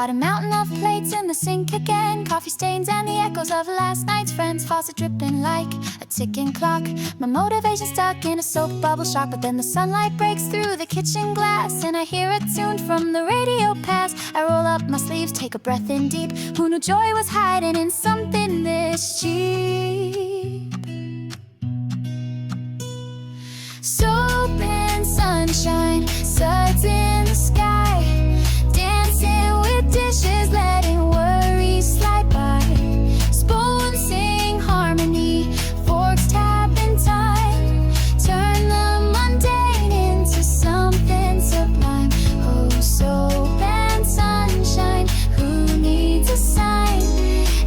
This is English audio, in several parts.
Got a mountain of plates in the sink again, coffee stains and the echoes of last night's friends. Faucet dripping like a ticking clock. My motivation stuck in a soap bubble shock. But then the sunlight breaks through the kitchen glass, and I hear a tune from the radio pass. I roll up my sleeves, take a breath in deep. Who knew joy was hiding in something this cheap? Soap and sunshine, suds in the sky, dancing with dishes, letting worries slide by. Spoons sing harmony, forks tap in time, turn the mundane into something sublime. Oh, soap and sunshine, who needs a sign?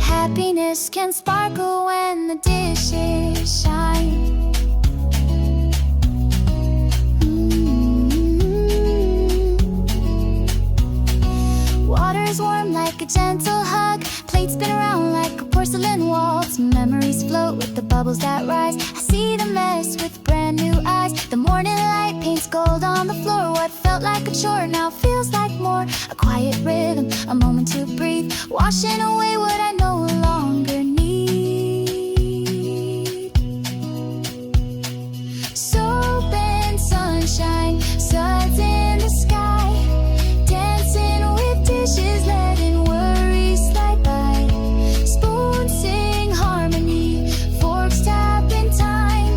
Happiness can sparkle when the dishes shine. Water's warm like a gentle hug, plates spin around like a porcelain waltz. Memories float with the bubbles that rise. I see the mess with brand new eyes. The morning light paints gold on the floor. What felt like a chore now feels like more. A quiet rhythm, a moment to breathe, washing away what I no longer need. Soap and sunshine, suds in the sky, dancing with dishes, letting worries slide by. Spoons sing harmony, forks tap in time,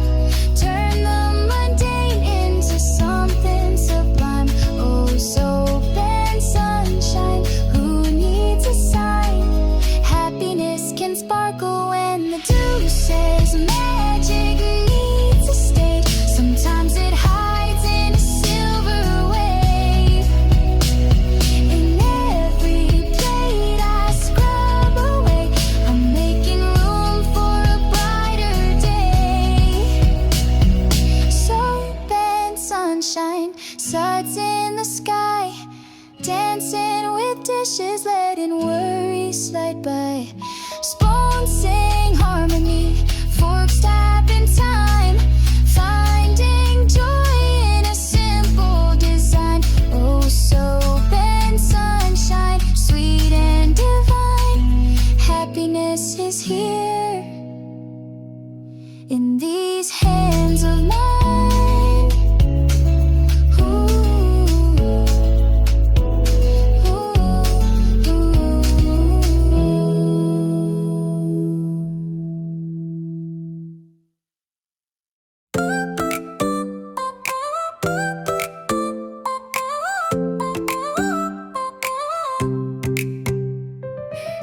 turn the mundane into something sublime. Oh, soap and sunshine, who needs a sign? Happiness can sparkle when the dew says magic needs a stage. Sometimes it hides in a silver wave. In every plate I scrub away, I'm making room for a brighter day. Soap and sunshine, suds in the sky, dancing with dishes, letting worries slide by. Spoons sing harmony, forks tap in time, finding joy in a simple design. Oh, soap and sunshine, sweet and divine. Happiness is here in these hands of mine. Ooh, ooh,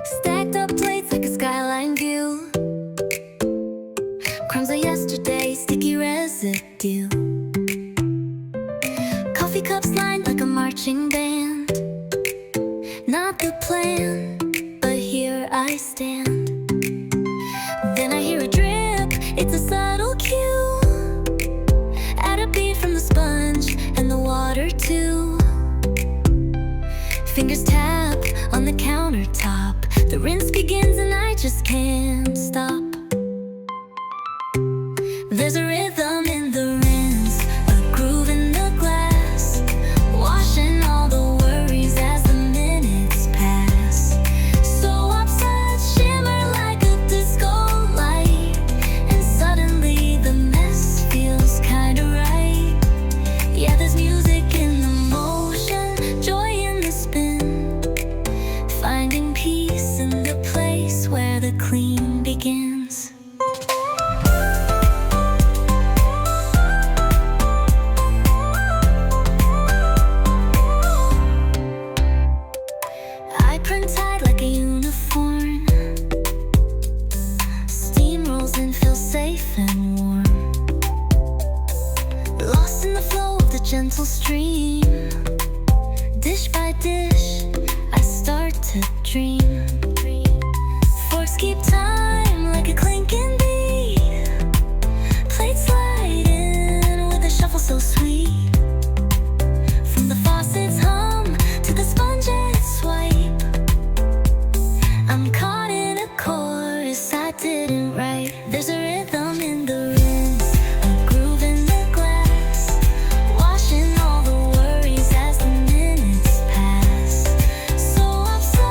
Stacked up plates like a skyline view, crumbs of yesterday, sticky residue. Coffee cups lined like a marching band. Not the plan, but here I stand. Then I hear a drip, it's a subtle cue. Add a beat from the sponge and the water too. Fingers tap on the countertop. The rinse begins and I just can't stop. There's a rhythm in the rinse, a groove in the glass, washing all the worries as the minutes pass. So upset, shimmer like a disco light, and suddenly the mess feels kinda right. Yeah, there's music in the motion, joy in the spin, finding peace in the place where the clean begins. I print tight like a uniform, steam rolls in, feel safe and warm. Lost in the flow of the gentle stream, dish by dish I start to dream. Forks keep time like a clinking beat, plates slide in with a shuffle so sweet. From the faucet's hum to the sponge's swipe, I'm caught in a chorus I didn't write. There's a rhythm in the rinse, a groove in the glass, washing all the worries as the minutes pass. So upset,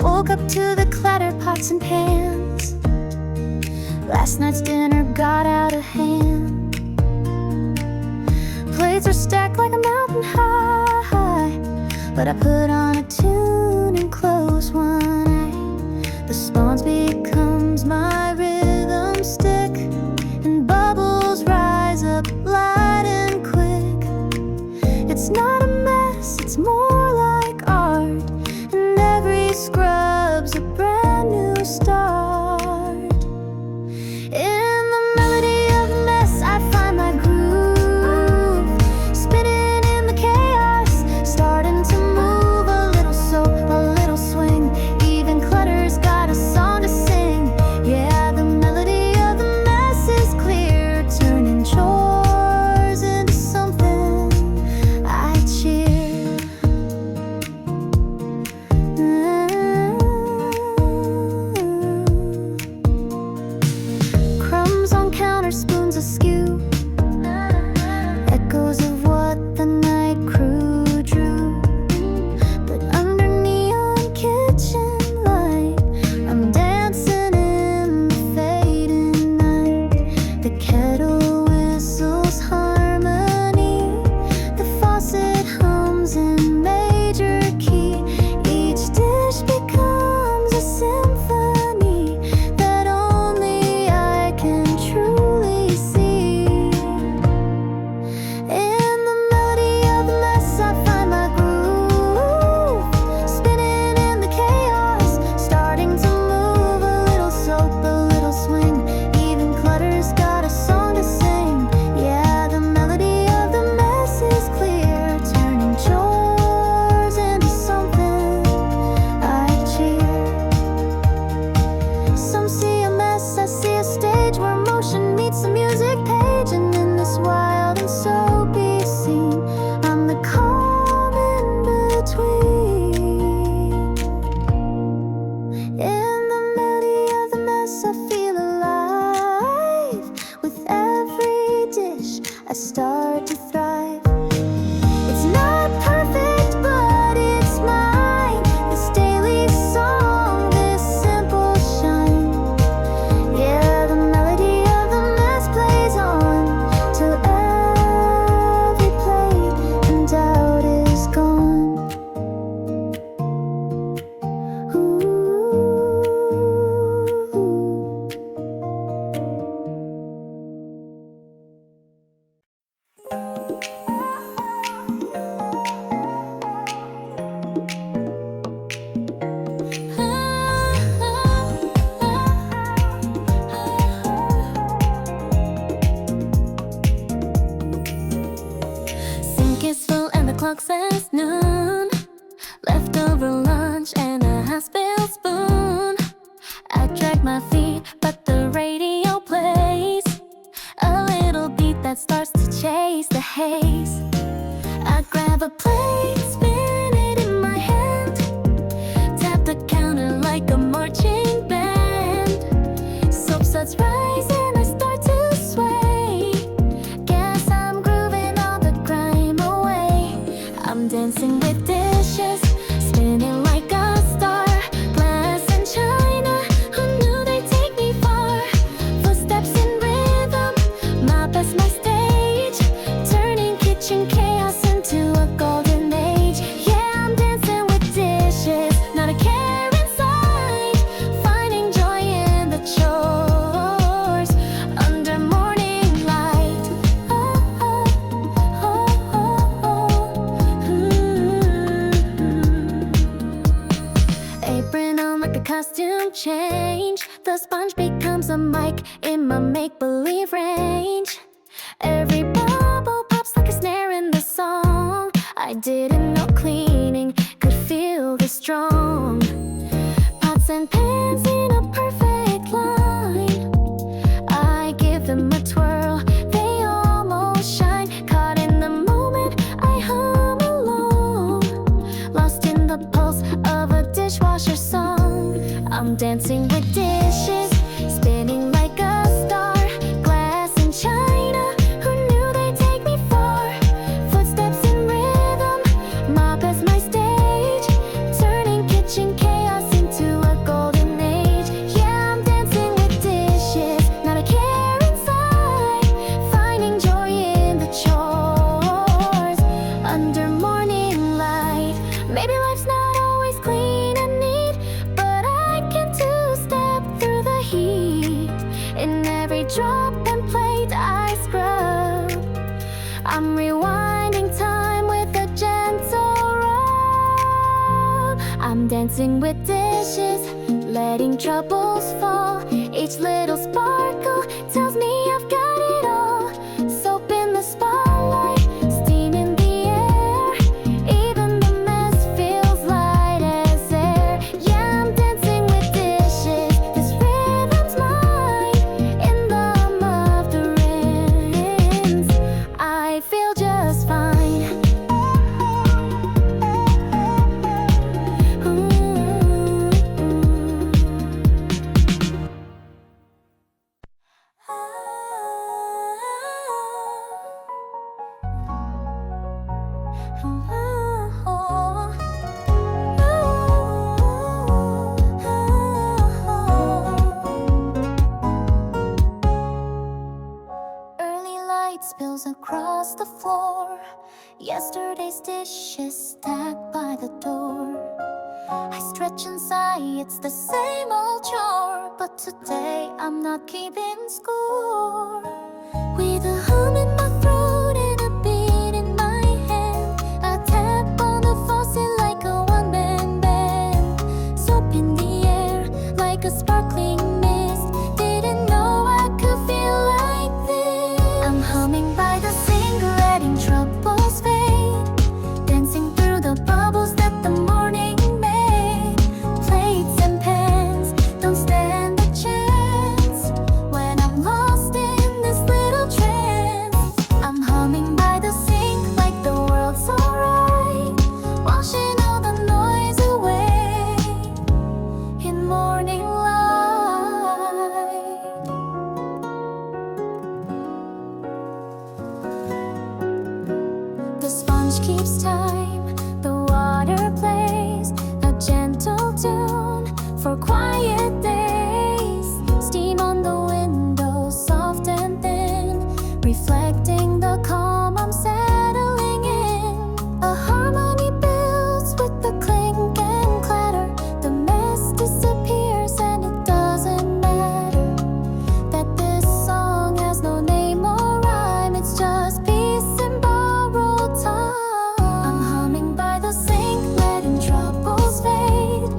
Woke up to the clattered pots and pans. Last night's dinner got out of hand. Plates are stacked like a mountain high, but I put on a tune and close one eye. The spawns becomes my rhythm stick, and bubbles rise up light and quick. It's not a mess, it's more like art, and every scrub's a brand new start. In the melody of the mess I find my groove, spinning in the chaos, starting to move a little soap, a little swing. Even clutter's got a song to sing. Yeah, the melody of the mess is clear, turning chores into something I cheer. Crumbs on counter, spoons askew, echoes of what the night crew drew. But under neon kitchen light, I'm dancing in the fading night. The kettle whistles harmony, the faucet hums in major key. Each dish becomes a symphony that only I can truly see. In the melody of the mess I find my groove, spinning in the chaos, starting to move a little soap, a little swing. Even clutter's got a song to sing. Yeah, the melody of the mess is clear, turning chores into something I cheer. Some see a mess, I see a stage where motion meets the music page. And in this wild and soapy scene, I'm the calm in between. In the melody of the mess I feel alive. With every dish I start to thrive. It's not perfect, but it's mine. This daily song, this simple shine. Yeah, the melody of the mess plays on till every plate and doubt is gone. Ooh. Sink is full and the clock says noon. Leftover lunch and a half-spilled spoon. I drag my feet, but the radio plays a little beat that starts to chase the haze. I grab a plate, spin it in my hand, tap the counter like a marching band. Soap starts rising, I start to sway. Guess I'm grooving all the grime away. I'm dancing with dishes, spinning like a star. Glass and china, who knew they'd take me far? Footsteps in rhythm, mop as my stage, turning kitchen chaos into a golden age. Yeah, I'm dancing with dishes, not a care in sight, finding joy in the chores under morning light. Oh, oh, oh, oh, oh. Apron on like a costume change. The sponge becomes a mic in my make-believe range. Every bubble pops like a snare in the song. I didn't know cleaning could feel this strong. Pots and pans in a perfect line, I give them a twirl, they almost shine. Caught in the moment, I hum along, lost in the pulse of a dishwasher song. I'm dancing with dishes, spinning like a star. Glass and china, who knew they'd take me far? Footsteps in rhythm, mop as my stage, turning kitchen chaos into I'm dancing with dishes, letting troubles fall. Each little sparkle tells me I've got it all. Soap in the spotlight, steam in the air. Even the mess feels light as air. Yeah, I'm dancing with dishes. This rhythm's mine. In the hum of the rinse, I feel just fine. Early light spills across the floor. Yesterday's dishes stacked by the door. I stretch and sigh, it's the same old chore. But today I'm not keeping score. With a hum in my throat and a beat in my hand, I tap on the faucet like a one-man band. Soap in the air like a sparkling mist. Didn't know I could feel like this. I'm humming by the sink, letting troubles fade. Dancing through the bubbles that the morning made. Plates and pans don't stand a chance when I'm lost in this little trance. I'm humming by the sink like the world's alright, washing all the noise away in morning light. The sponge keeps time, the water plays a gentle tune for quiet days. Steam on the window, soft and thin, reflecting the calm I'm settling in. A harmony builds with the clink and clatter. The mess disappears and it doesn't matter that this song has no name or rhyme. It's just peace and borrowed time. I'm humming by the sink, letting troubles fade.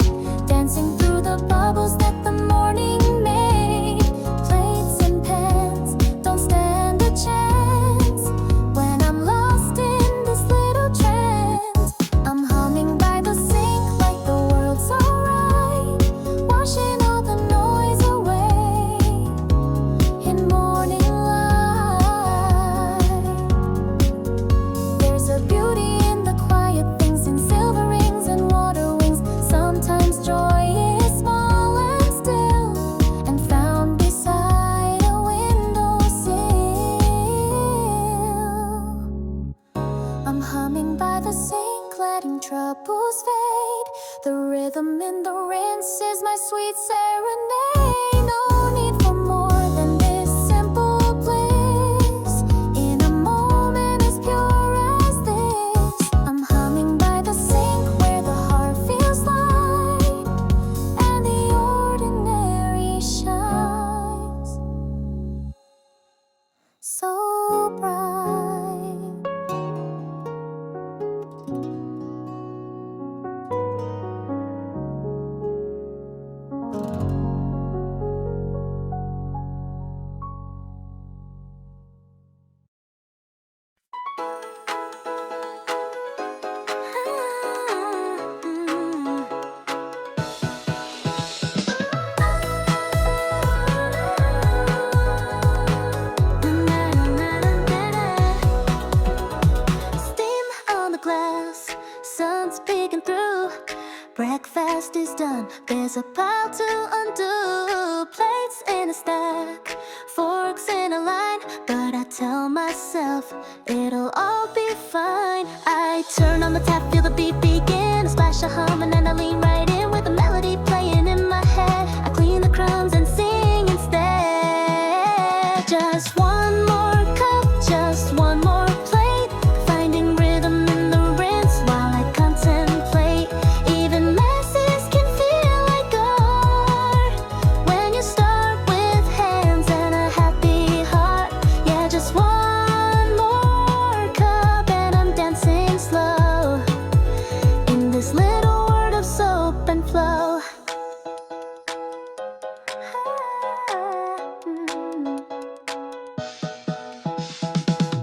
Dancing through the bubbles that the morning made. Plates and pans don't stand a chance when I'm lost in this little trance. I'm humming by the sink like the world's alright, washing all the noise away in morning light. There's a beauty in the quiet things, in silver rings and water wings. Sometimes joy is small and still, and found beside a windowsill. I'm humming by the sink, letting troubles fade. The rhythm in the rinse is my sweet serenade. No need for more than this simple bliss in a moment as pure as this. I'm humming by the sink where the heart feels light and the ordinary shines so bright. Steam on the glass, sun's peeking through. Breakfast is done, there's a pile to undo. Plates in a stack, forks in a line, but I tell myself it'll all be fine. I turn on the tap, feel the beat begin. A splash of hum and then I lean right in with the melody playing in my head. I clean the crumbs and sing instead. Just one more cup, just one more plate, finding rhythm in the rinse while I contemplate. Even messes can feel like art when you start with hands and a happy heart. Yeah, just one more cup and I'm dancing slow in this little world of soap flow.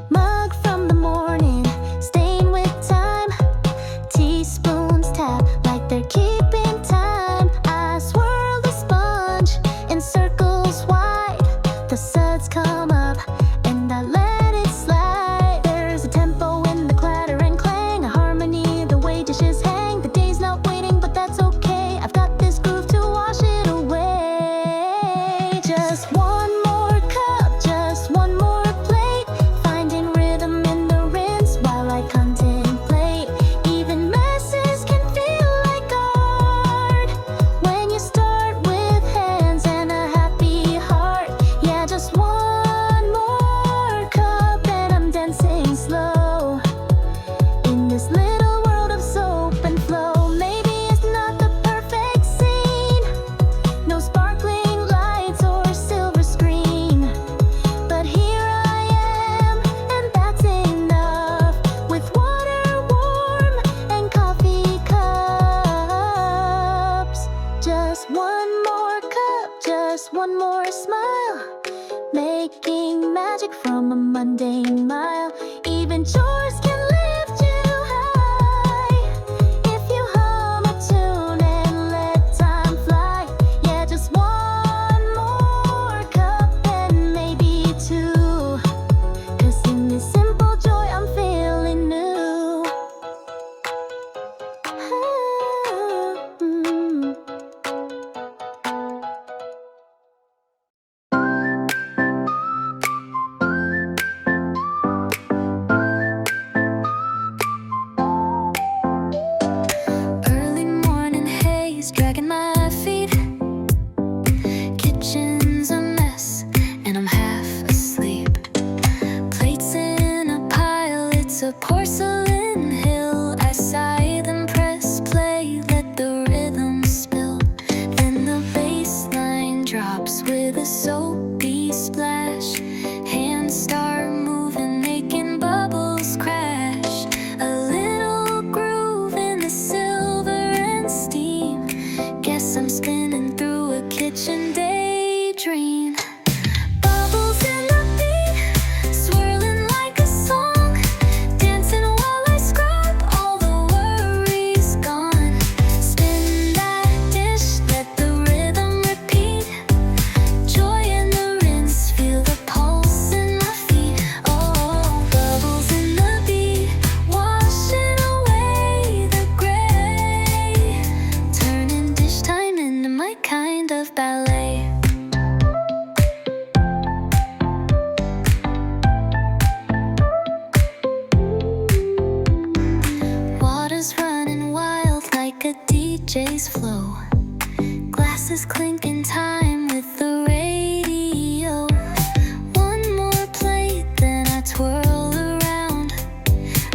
Mug from the morning, stained with time. Teaspoons tap like they're keeping time. I swirl the sponge in circles wide. The suds come up and I let it slide. There's a tempo in the clatter and clang, a harmony the way dishes hang. The day's not waiting, but that's okay. I've got this groove to wash it away. Just one more cup, just one more plate. Finding rhythm in the rinse while I contemplate. Even messes can feel like art when you start with hands and a happy heart. Yeah, just one more cup and I'm dancing slow in this little world of soap and flow. Maybe it's not the perfect scene, no sparkling lights or silver screen, but here I am, and that's enough. With water warm and coffee cups. Just one more cup, just one more smile, making magic from a mundane mile. Even chores can lift you high if you hum a tune and let time fly. Yeah, just one more cup and maybe two, 'cause in this simple joy I'm feeling new. Early morning haze dragging my feet. Kitchen's a mess and I'm half asleep. Plates in a pile, it's a porcelain hill. I sigh then press play, let the rhythm spill. Then the bass line drops with a soapy splash. Hands start moving, making bubbles crash. A little groove in the silver and steam. Guess I'm spinning through a kitchen daydream. Bubbles in the beat, swirling like a song. Dancing while I scrub, all the worries gone. Spin that dish, let the rhythm repeat. Joy in the rinse, feel the pulse in my feet. Oh, bubbles in the beat, washing away the gray. Turning dish time into my kind of ballet. Water's running wild like a DJ's flow. Glasses clinking time with the radio. One more plate, then I twirl around.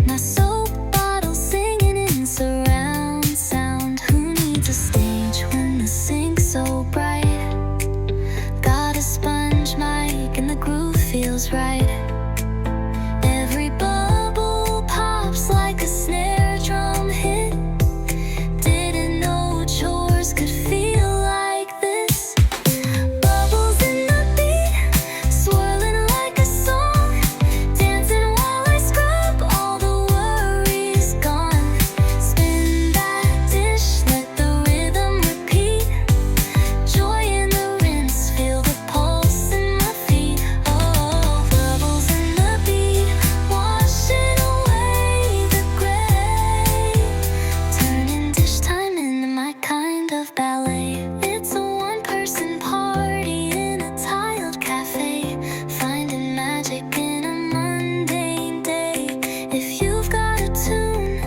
My soap bottle singing in surround sound. Who needs a stage when the sink's so bright? Got a sponge mic and the groove feels right. Every bubble pops like a snare drum hit. Didn't know chores could feel like this. Bubbles in the beat, swirling like a song. Dancing while I scrub, all the worries gone. Spin that dish, let the rhythm repeat. Joy in the rinse, feel the pulse in my feet. Oh, bubbles in the beat, washing away the gray. Turning dish time into my kind of ballet. It's a one-person party in a tiled cafe. Finding magic in a mundane day. If you've got a tune,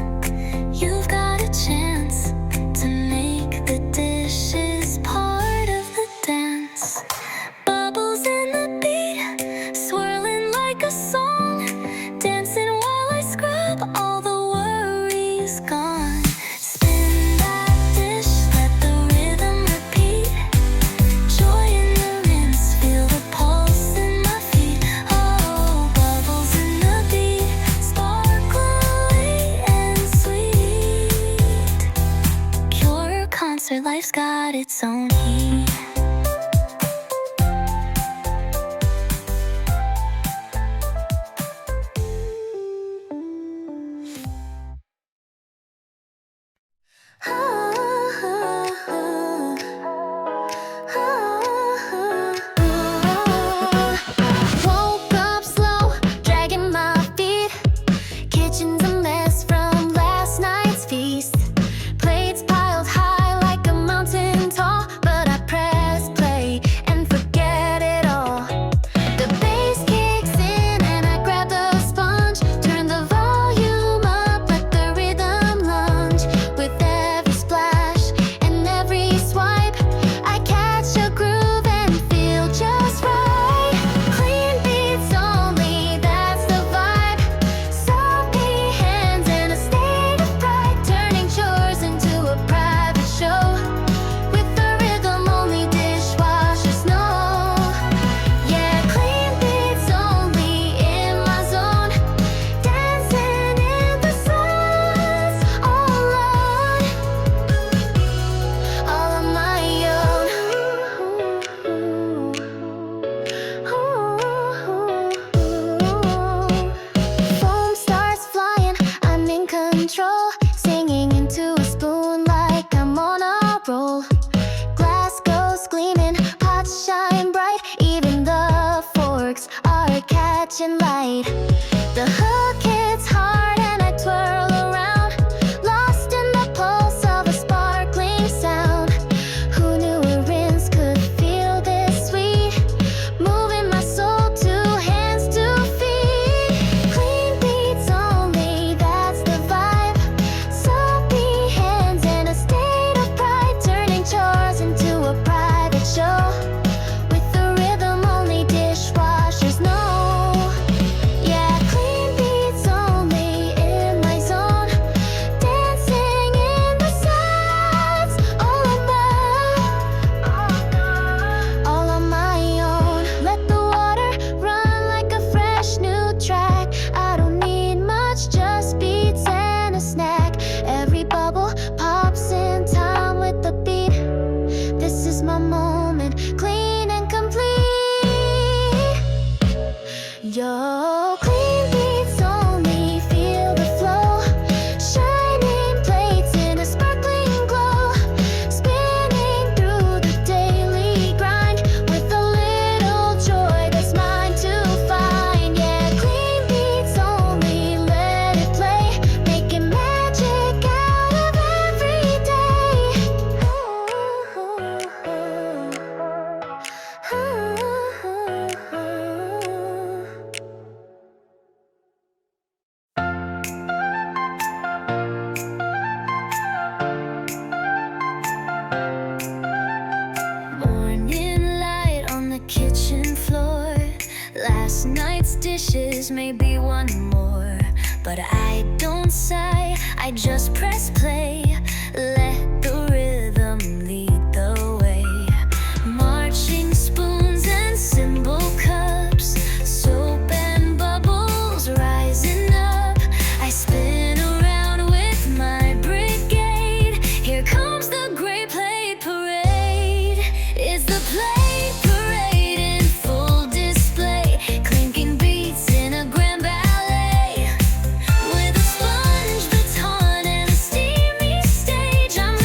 you've got a chance to make the dishes part of the dance. Bubbles in the beat, swirling like a song. Dancing while I scrub, all the worries gone. Spin that dish, let the rhythm life's got its own heat. Woke up slow, dragging my feet. Kitchen's a mess from last night's feast. Plates piled high like a mountain tall, but I press play and forget it all. The bass kicks in and I grab the sponge. Turn the volume up, let the rhythm lunge. With every splash and every swipe, I catch a groove and feel just right. Clean beats only, that's the vibe. Soapy hands in a state of pride, turning chores into a private show. With the rhythm only dishwashers know. Yeah, clean beats only in my zone. Dancing in the silence, all alone, all on my own. Foam starts flying, I'm in control. Singing into a spoon like I'm on a roll. Glass goes gleaming, pots shine bright. Even the forks are catching light. The hook hits hard and I twirl around, lost in the pulse of a sparkling sound. Who knew a rinse could feel this sweet? Moving my soul to hands to feet. Clean beats only, that's the vibe. Soapy hands in a state of pride, turning chores into a private show. With the rhythm only dishwashers know. Yeah, clean beats only in my zone. Dancing in the silence, all on my own. Let the water run like a fresh new track. I don't need much, just beats and a snack. Every bubble pops in time with the beat. This is my moment, clean and complete. Yo, clean beats only, feel the flow. Shining plates in a sparkling glow. Spinning through the daily grind with a little joy that's mine to find. Yeah, clean beats only, let it play. Making magic out of every day. Morning light on the kitchen floor. Last night's dishes, maybe one more. But I don't sigh, I just press play. Let the rhythm lead the way. Marching spoons and cymbal cups. Soap and bubbles rising up. I spin around with my brigade. Here comes the great plate parade. It's the plate parade in full display. Clinking beats in a grand ballet. With a sponge baton and a steamy stage, I'm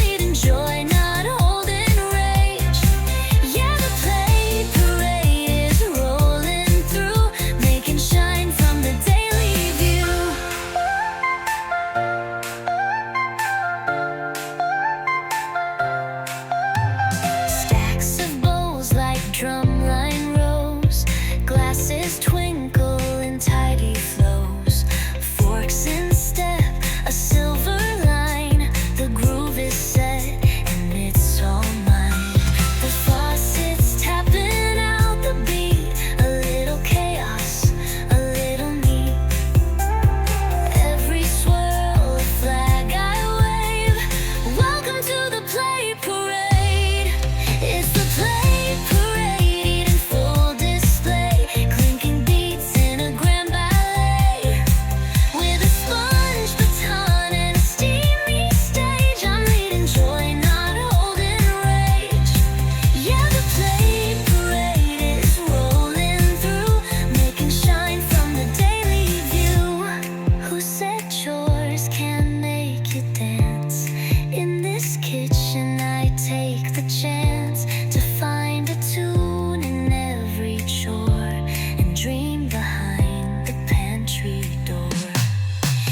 take the chance to find a tune in every chore and dream behind the pantry door.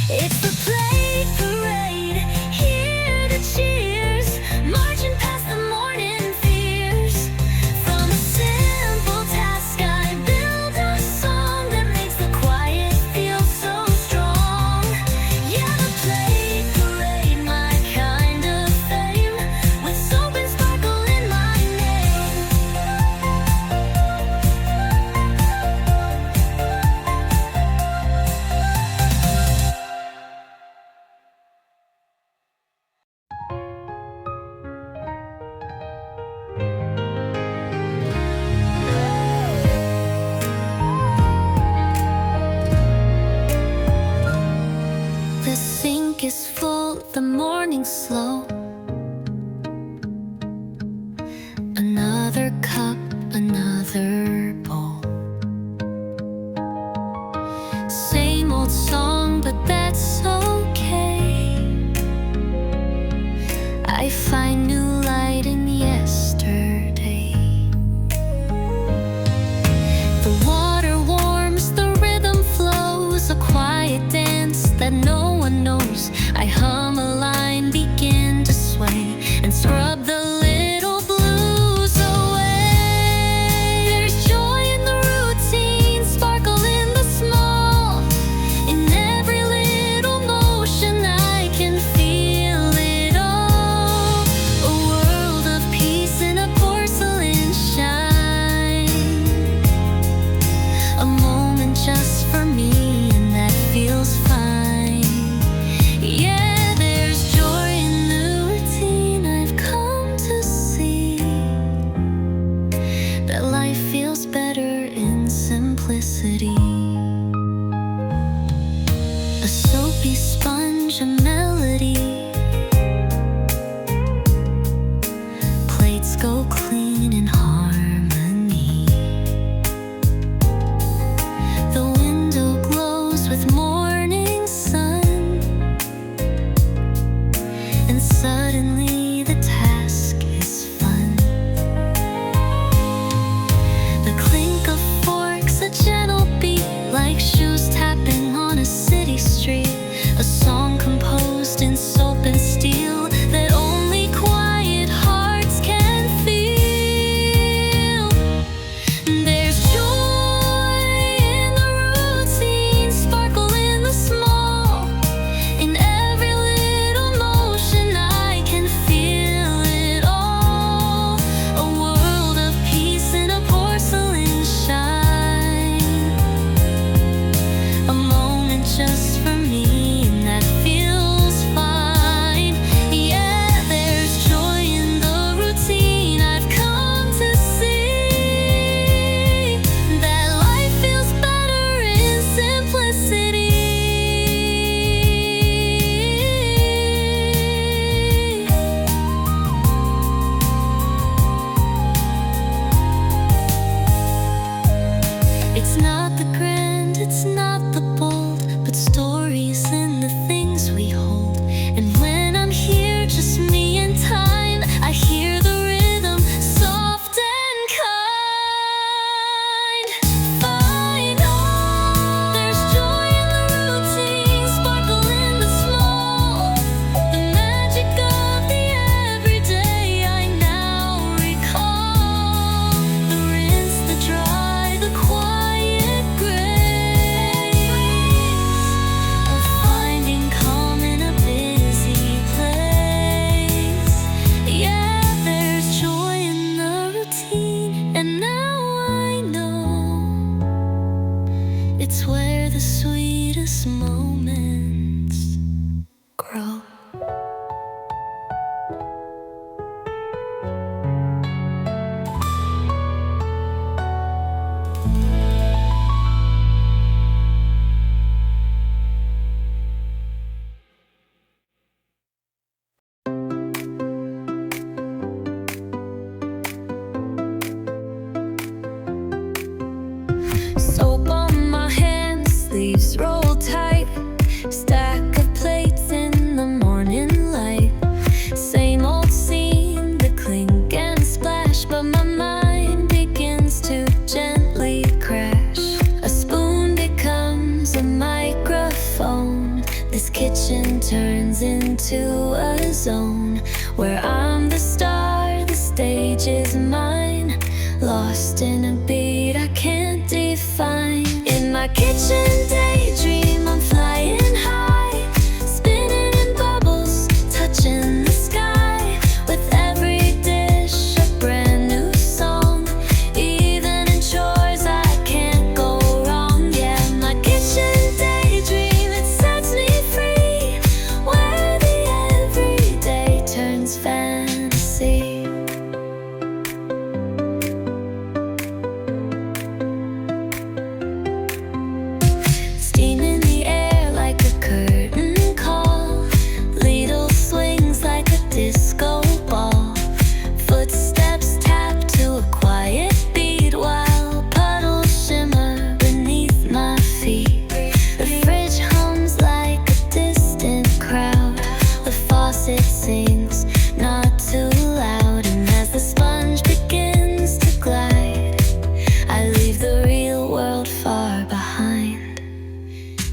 It's the plate parade, hear the cheers, marching past the morning fears. From a simple task I build a song that makes the quiet feel so strong. Yeah, the plate parade, my kind of fame, with soap and sparkle in my name. The sink is full, the morning's slow. Another cup, another bowl. Same old song, but that's okay. I find new light in yesterday. The water warms, the rhythm flows, a quiet dance that no one knows. I hum a line, begin to sway, and scrub the little blues away. There's joy in the routine, sparkle in the small. In every little motion I can feel it all. A world of peace in a porcelain shine. A moment just for me, and that feels fine. Yeah, there's joy in the routine. I've come to see that life feels better in simplicity. A soapy sponge, a melody. Plates go clean in harmony. The window glows with morning sun, and suddenly the task is fun. The clink of forks, a gentle beat, like shoes tapping on a city street. A song composed in soap and steel that only quiet hearts can feel. stage is mine, lost in a beat I can't define. In my kitchen daydream, I'm flying high, spinning in bubbles, touching the sky. With every dish, a brand new song. Even in chores, I can't go wrong. Yeah, my kitchen daydream, it sets me free, where the everyday turns fantasy. Steam in the air like a curtain call, ladle swings like a disco ball. Footsteps tap to a quiet beat while puddles shimmer beneath my feet. The fridge hums like a distant crowd, the faucet sings not too loud, and as the sponge begins to glide, I leave the real world far behind.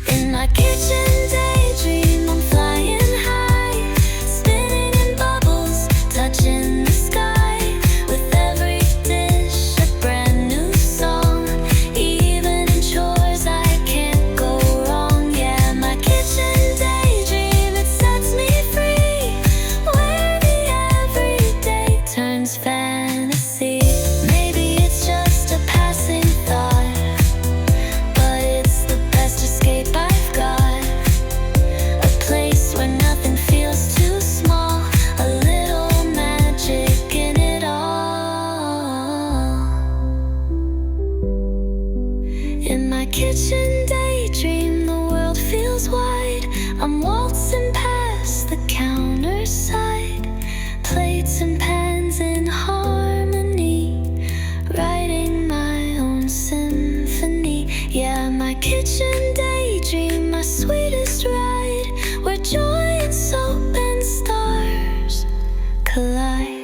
In my kitchen daydream, I'm flying high, spinning in bubbles, touching the sky. With every dish, a brand new song. Even in chores, I can't go wrong. Yeah, my kitchen daydream, it sets me free, where the everyday turns fantasy. Maybe it's just a passing thought, but it's the best escape I've got. A place where nothing feels too small, a little magic in it all. In my kitchen daydream, the world feels wide. I'm waltzing past the counter side, plates and pans in harmony, writing my own symphony. Yeah, my kitchen daydream, my sweetest ride, where joy and soap and stars collide.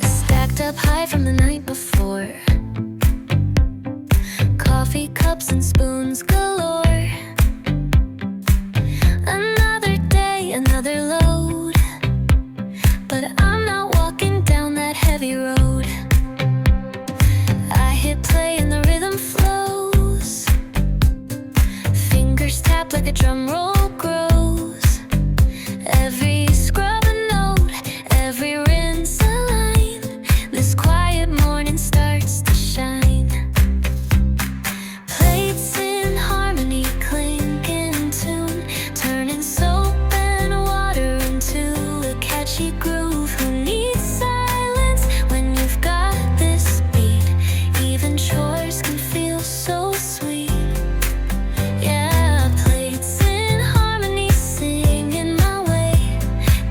Stacked up high from the night before, coffee cups and spoons galore. Another day, another load, but I'm not walking down that heavy road. I hit play and the rhythm flows, fingers tap like a drum roll grows. Every scrub a note, every rinse a line. This quiet morning starts to shine. Plates in harmony, clink in tune, turning soap and water into a catchy groove. Who needs silence when you've got this beat? Even chores can feel so sweet. Yeah, plates in harmony, singing my way,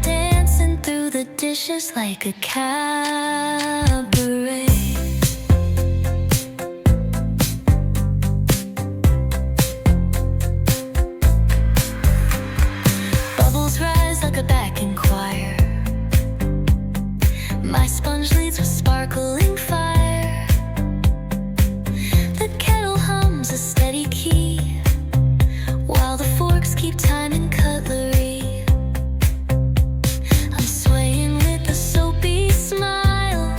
dancing through the dishes like a cabaret. Bubbles rise like a backing choir, my sponge leads with sparkling fire. The kettle hums a steady key, while the forks keep time and cutlery. I'm swaying with a soapy smile,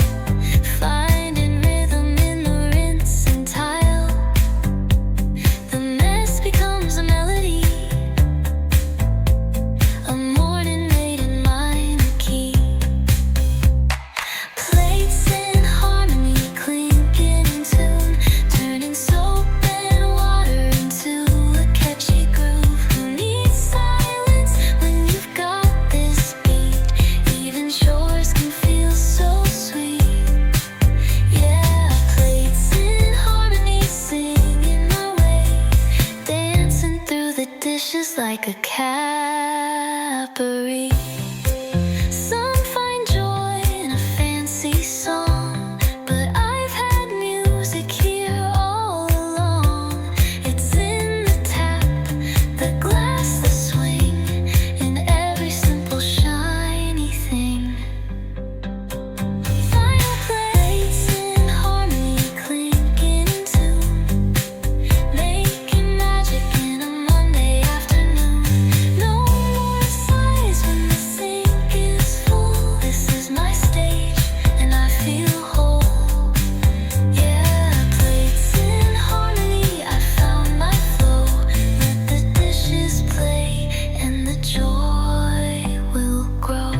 like a Capri. Some find joy in a fancy song, but I've had music here all along. It's in the tap, the glass, the swing, in every simple shiny thing. Vinyl plates in harmony, clinking in tune, making magic in a Monday afternoon. No more sighs when the sink is full. This is my stage, and I feel whole. Yeah, plates in harmony, I found my flow. Let the dishes play, and the joy will grow.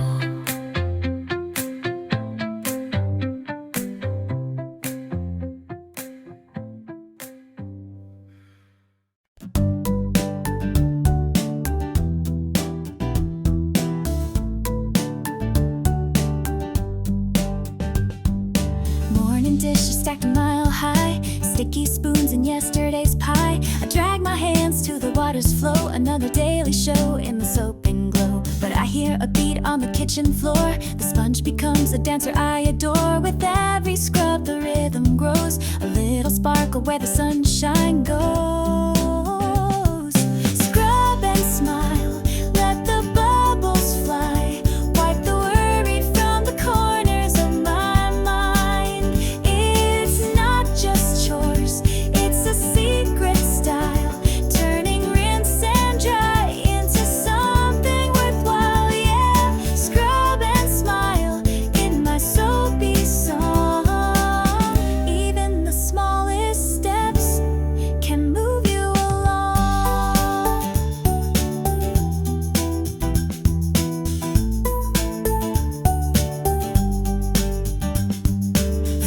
Morning dishes stacked a mile high, sticky spoons in yesterday's pie. I drag my hands to the water's flow, another daily show in the soap and glow. But I hear a beat on the kitchen floor, the sponge becomes a dancer I adore. With every scrub the rhythm grows, a little sparkle where the sunshine goes. Scrub and smile, let the bubbles fly, wipe the worry from the corners of my mind. It's not just chores, it's a secret style, turning rinse and dry into something worthwhile. Yeah, scrub and smile in my soapy song. Even the smallest steps can move you along.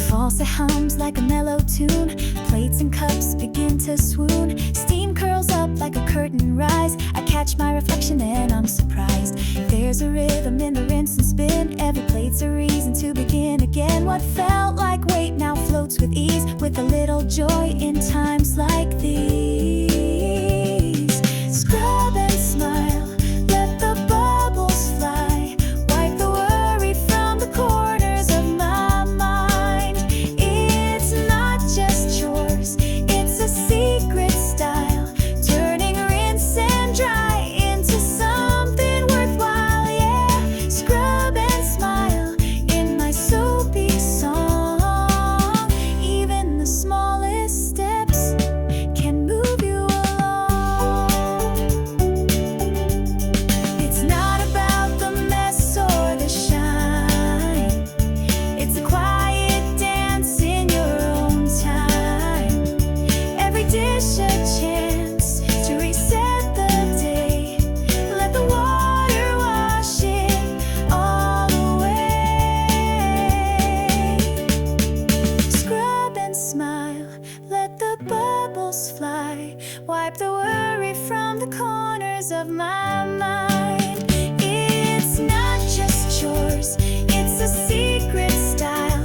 Faucet hums like a mellow tune, plates and cups begin to swoon. Steam curls up like a curtain rise, I catch my reflection and I'm surprised. There's a rhythm in the rinse and spin, every plate's a reason to begin again. What felt like weight now floats with ease, with a little joy in times like these. Scrub and smile, let the bubbles fly, wipe the worry from the corners of my mind. It's not just chores, it's a secret style, turning rinse and dry into something worthwhile. Yeah, scrub and smile in my soapy song. Even the smallest steps can move you along. It's not about the mess or the shine, it's a quiet dance in your own time. Every dish a chance to reset the day, let the water wash it all away. Scrub and smile, let the bubbles fly, wipe the worry from the corners of my mind. It's not just chores, it's a secret style,